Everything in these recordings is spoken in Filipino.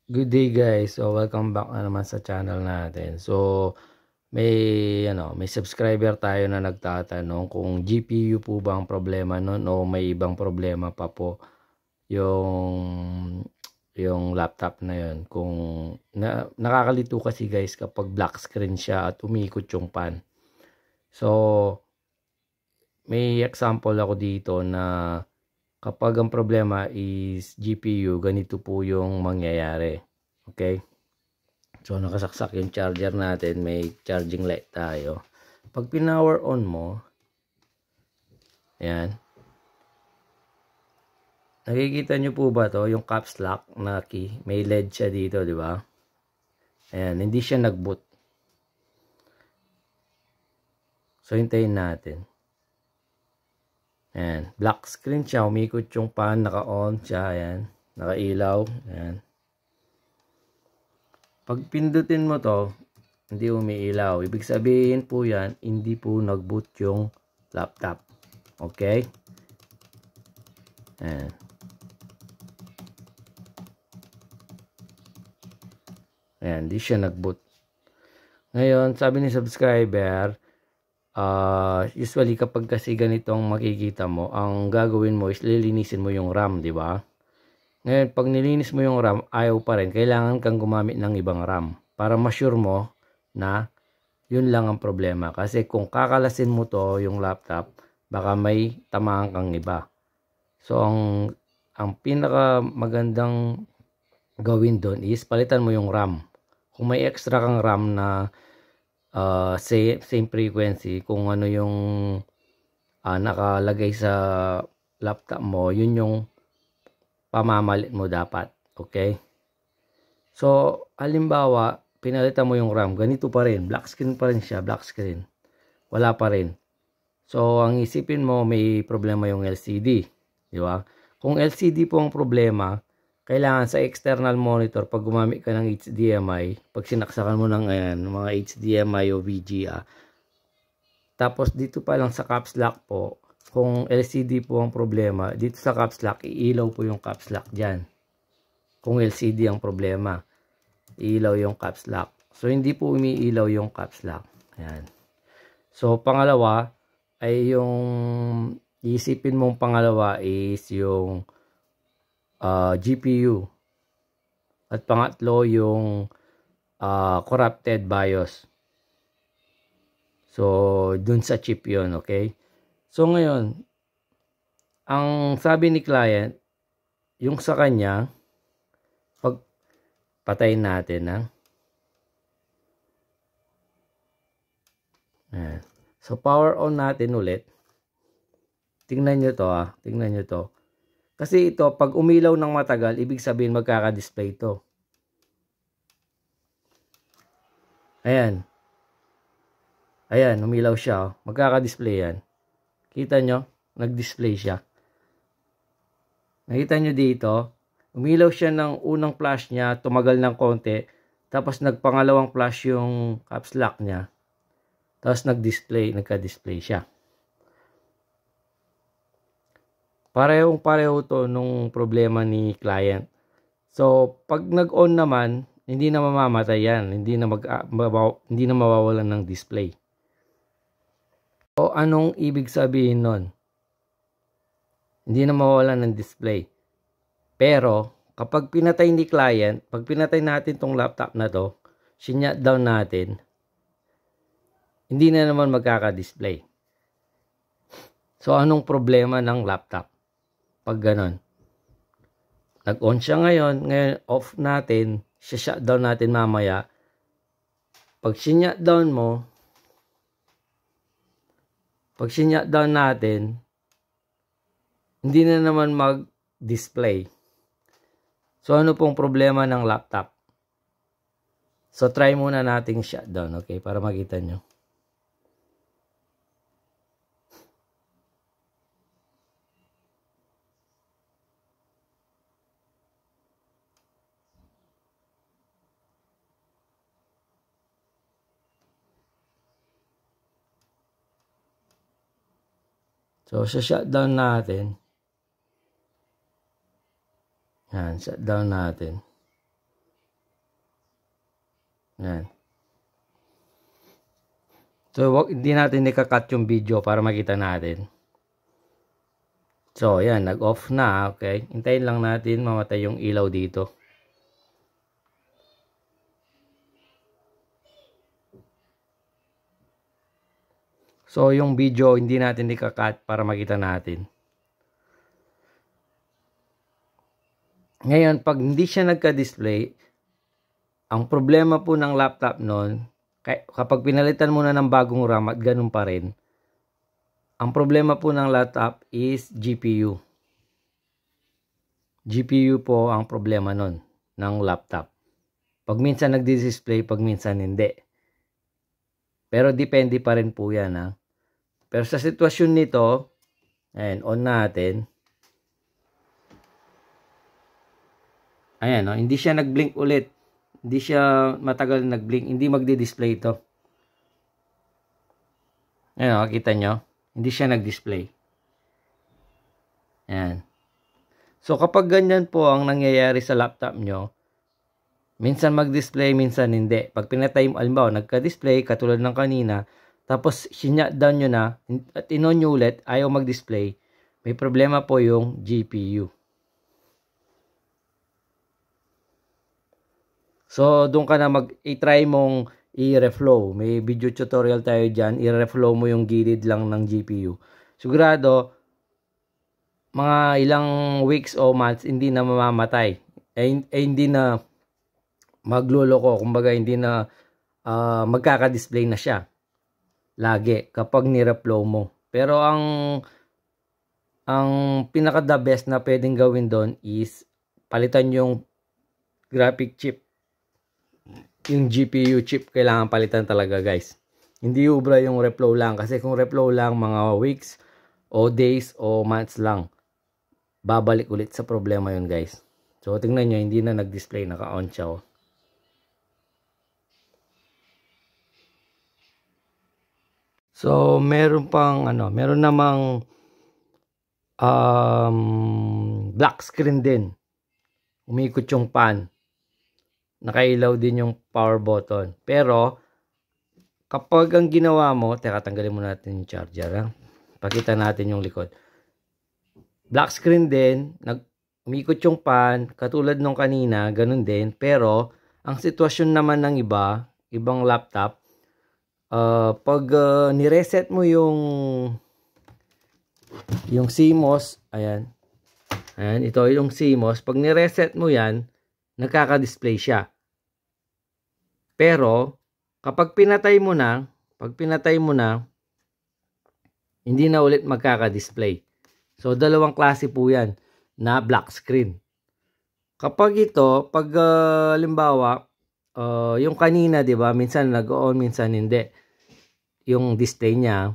Good day guys. So welcome back na naman sa channel natin. So may subscriber tayo na nagtatanong kung GPU po ba ang problema nun o may ibang problema pa po yung laptop na yun. Kung nakakalito kasi guys kapag black screen siya at umiikot yung pan. So may example ako dito na kapag ang problema is GPU, ganito po yung mangyayari. Okay? So, nakasaksak yung charger natin. May charging light tayo. Pag pinower on mo, ayan. Nakikita nyo po ba to yung caps lock na key? May LED siya dito, di ba? Ayan, hindi siya nag-boot. So, hintayin natin. Ayan, black screen siya. Umikot yung pan, naka-on siya. Ayan, naka-ilaw. Ayan. Pag pindutin mo to, hindi umiilaw. Ibig sabihin po yan, hindi po nag-boot yung laptop. Okay? Ayan. Ayan, hindi siya nag-boot. Ngayon, sabi ni subscriber, usually kapag kasi ganitong makikita mo, ang gagawin mo is lilinisin mo yung RAM, di ba? Ngayon, pag nilinis mo yung RAM, ayaw pa rin. Kailangan kang gumamit ng ibang RAM para ma-sure mo na yun lang ang problema. Kasi kung kakalasin mo to yung laptop, baka may tamaan kang iba. So, ang pinaka magandang gawin doon is palitan mo yung RAM. Kung may extra kang RAM na same frequency, kung ano yung nakalagay sa laptop mo, yun yung pamamalit mo dapat. Okay? So, halimbawa, pinalitan mo yung RAM, ganito pa rin. Black screen pa rin siya, black screen. Wala pa rin. So, ang isipin mo, may problema yung LCD. Di ba? Kung LCD po ang problema, kailangan sa external monitor, pag gumamit ka ng HDMI, pag sinaksakan mo ng mga HDMI o VGA, tapos dito pa lang sa caps lock po, kung LCD po ang problema, dito sa caps lock, iilaw po yung caps lock dyan. Kung LCD ang problema, iilaw yung caps lock. So, hindi po umiilaw yung caps lock. Ayan. So, pangalawa, ay yung isipin mong pangalawa is yung GPU. At pangatlo, yung corrupted BIOS. So, dun sa chip yun, okay? So, ngayon, ang sabi ni client, yung sa kanya, pag patayin natin, Ayan. So, power on natin ulit. Tingnan nyo to, Tingnan nyo to. Kasi ito, pag umilaw ng matagal, ibig sabihin magkaka-display to. Ayan. Ayan, umilaw siya. Magkaka-display yan. Kita nyo? Nag-display siya. Nakita nyo dito? Umilaw siya ng unang flash niya, tumagal ng konti. Tapos nagpangalawang flash yung caps lock niya. Tapos nagka-display siya. Parehong-pareho to nung problema ni client. So, pag nag-on naman, hindi na mamamatay yan. Hindi na mawawalan ng display. So, anong ibig sabihin nun? Hindi na mawawalan ng display. Pero, kapag pinatay ni client, pag pinatay natin tong laptop na to, shut down natin, hindi na naman magkaka-display. So, anong problema ng laptop? Pag ganon. Nag-on siya ngayon off natin, shutdown natin mamaya. Pag shutdown mo, pag shutdown natin, hindi na naman mag-display. So, ano pong problema ng laptop? So, try muna nating shutdown, okay? Para makita nyo. So, sa shutdown natin, yan, shutdown natin. Yan. So, hindi natin nikakat yung video para makita natin. So, yan. Nag-off na. Okay. Hintayin lang natin mamatay yung ilaw dito. So, yung video, hindi natin nikakat para makita natin. Ngayon, pag hindi siya nagka-display, ang problema po ng laptop nun, kapag pinalitan mo na ng bagong RAM at ganun pa rin, ang problema po ng laptop is GPU. GPU po ang problema nun ng laptop. Pag minsan nagdi-display, pag minsan hindi. Pero depende pa rin po yan, ha. Pero sa sitwasyon nito, ayan, on natin. Ayan, no? Hindi siya nag-blink ulit. Hindi siya matagal nag-blink. Hindi magdi-display ito. Ayan, no? Kita nyo? Hindi siya nag-display. Ayan. So, kapag ganyan po ang nangyayari sa laptop nyo, minsan mag-display, minsan hindi. Pag pinatay mo, alimbawa, nagka-display, katulad ng kanina, tapos sinutdown nyo na, at inon nyo ulit, ayaw mag-display, may problema po yung GPU. So, doon ka na i-try mong i-reflow. May video tutorial tayo dyan. I-reflow mo yung gilid lang ng GPU. Sigurado, mga ilang weeks o months, hindi na mamamatay. Hindi na magluloko. Kumbaga, hindi na magkaka-display na siya. Lagi, kapag ni-reflow mo. Pero ang pinaka-the best na pwedeng gawin doon is palitan yung graphic chip. Yung GPU chip kailangan palitan talaga, guys. Hindi ubra yung reflow lang. Kasi kung reflow lang, mga weeks o days o months lang, babalik ulit sa problema yun, guys. So, tingnan nyo, hindi na nag-display. Naka-on siya, oh. So, meron pang, meron namang black screen din. Umikot yung pan. Nakailaw din yung power button. Pero, kapag ang ginawa mo, teka, tanggalin mo natin yung charger, ha? Pakita natin yung likod. Black screen din, umikot yung pan, katulad nung kanina, ganun din. Pero, ang sitwasyon naman ng ibang laptop, pag nireset mo yung CMOS, ayan, ito yung CMOS, pag nireset mo yan, nagkaka-display siya. Pero, kapag pinatay mo na, hindi na ulit magkaka-display. So, dalawang klase po yan na black screen. Kapag ito, pag halimbawa, yung kanina, di ba, minsan nag-on, minsan hindi, yung display niya.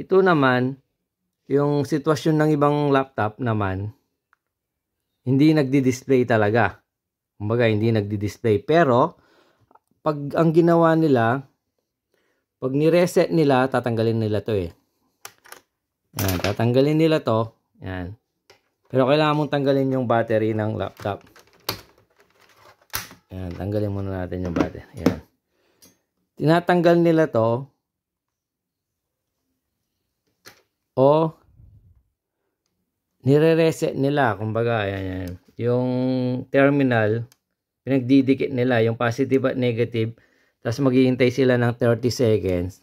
Ito naman, yung sitwasyon ng ibang laptop naman, hindi nagdi-display talaga. Kumbaga, hindi nagdi-display. Pero, pag ang ginawa nila, pag ni-reset nila, tatanggalin nila to eh. Yan, tatanggalin nila to. Yan. Pero kailangan mong tanggalin yung battery ng laptop. Yan, tanggalin muna natin yung battery. Yan. Tinatanggal nila to. O, nire-reset nila. Kumbaga, yan. Yung terminal, pinagdidikit nila yung positive at negative, tapos maghihintay sila ng 30 seconds.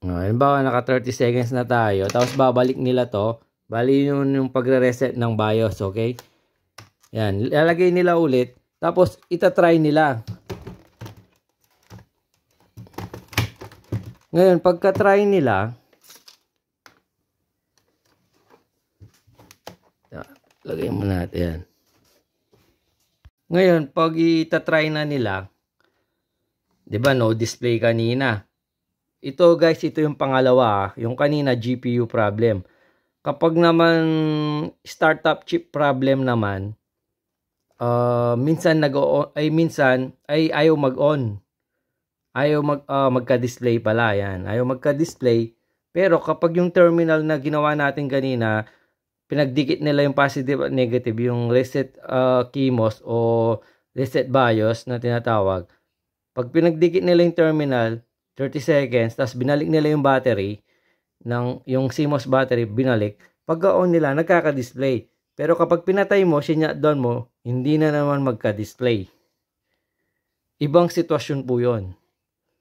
Halimbawa, naka 30 seconds na tayo, tapos babalik nila to, bali yun yung pagre-reset ng BIOS, okay? Yan, ilalagay nila ulit, tapos itatry nila. Ngayon, pagka-try nila, lagay mo natin yan. Ngayon, pag itatry na nila, di ba, no display kanina. Ito guys, ito yung pangalawa, yung kanina GPU problem. Kapag naman startup chip problem naman, minsan ayaw mag-on. Ayaw magka-display pala, yan. Ayaw magka-display. Pero kapag yung terminal na ginawa natin kanina, pinagdikit nila yung positive at negative, yung reset CMOS o reset BIOS na tinatawag. Pag pinagdikit nila yung terminal, 30 seconds, tapos binalik nila yung battery, yung CMOS battery, binalik, pagka-on nila, nagkaka-display. Pero kapag pinatay mo, shutdown mo, hindi na naman magka-display. Ibang sitwasyon po yun.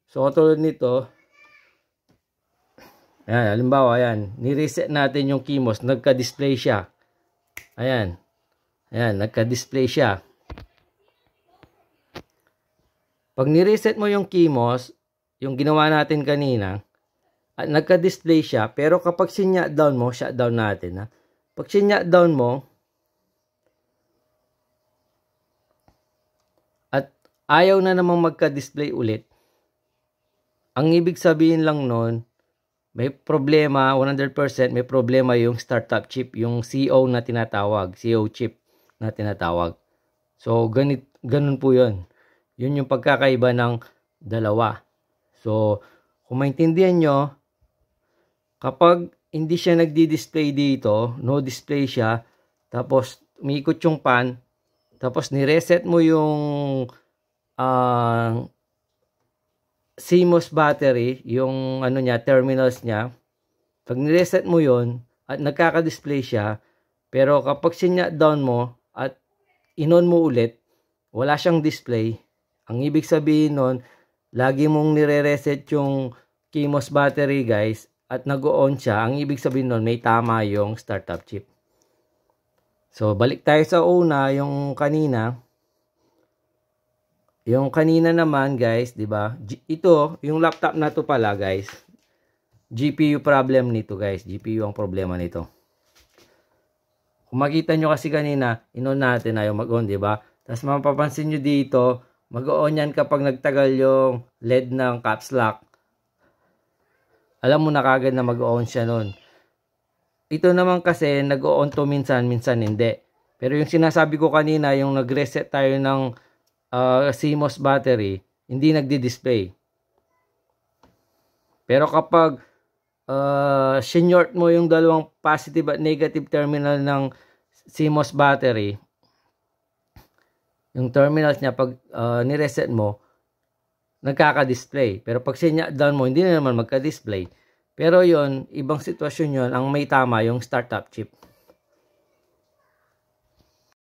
So, katulad nito, ayan, halimbawa, ayan, nireset natin yung CMOS, nagka-display siya. Ayan, nagka-display siya. Pag nireset mo yung CMOS, yung ginawa natin kanina, at nagka-display siya, pero kapag shutdown mo, shutdown natin, ha? Pag shutdown mo, at ayaw na namang magka-display ulit, ang ibig sabihin lang nun, may problema, 100% may problema yung startup chip, yung CO na tinatawag, CO chip na tinatawag. So, ganun po yun. Yun yung pagkakaiba ng dalawa. So, kung maintindihan nyo, kapag hindi siya nagdi-display dito, no display siya, tapos umiikot yung pan, tapos nireset mo yung CMOS battery, yung terminals niya, pag nireset mo yon at nagkaka-display siya, pero kapag shutdown mo at inon mo ulit, wala siyang display. Ang ibig sabihin nun, lagi mong nire-reset yung CMOS battery guys, at nag-on siya, ang ibig sabihin nun, may tama yung startup chip. So, balik tayo sa una, yung kanina. Yung kanina naman, guys, di ba? Ito, yung laptop na to pala, guys. GPU problem nito, guys. GPU ang problema nito. Kung makita nyo kasi kanina, inon natin ayaw mag-on, di ba? Tapos mapapansin nyo dito, mag-on yan kapag nagtagal yung LED ng caps lock. Alam mo na kagad na mag-on siya nun. Ito naman kasi, nag-on to minsan, minsan hindi. Pero yung sinasabi ko kanina, yung nag-reset tayo ng CMOS battery, hindi nagdi-display. Pero kapag sinort mo yung dalawang positive at negative terminal ng CMOS battery, yung terminals niya, pag nireset mo, nagkaka-display. Pero pag shutdown mo, hindi na naman magka-display. Pero yon, ibang sitwasyon yon, ang may tama yung startup chip.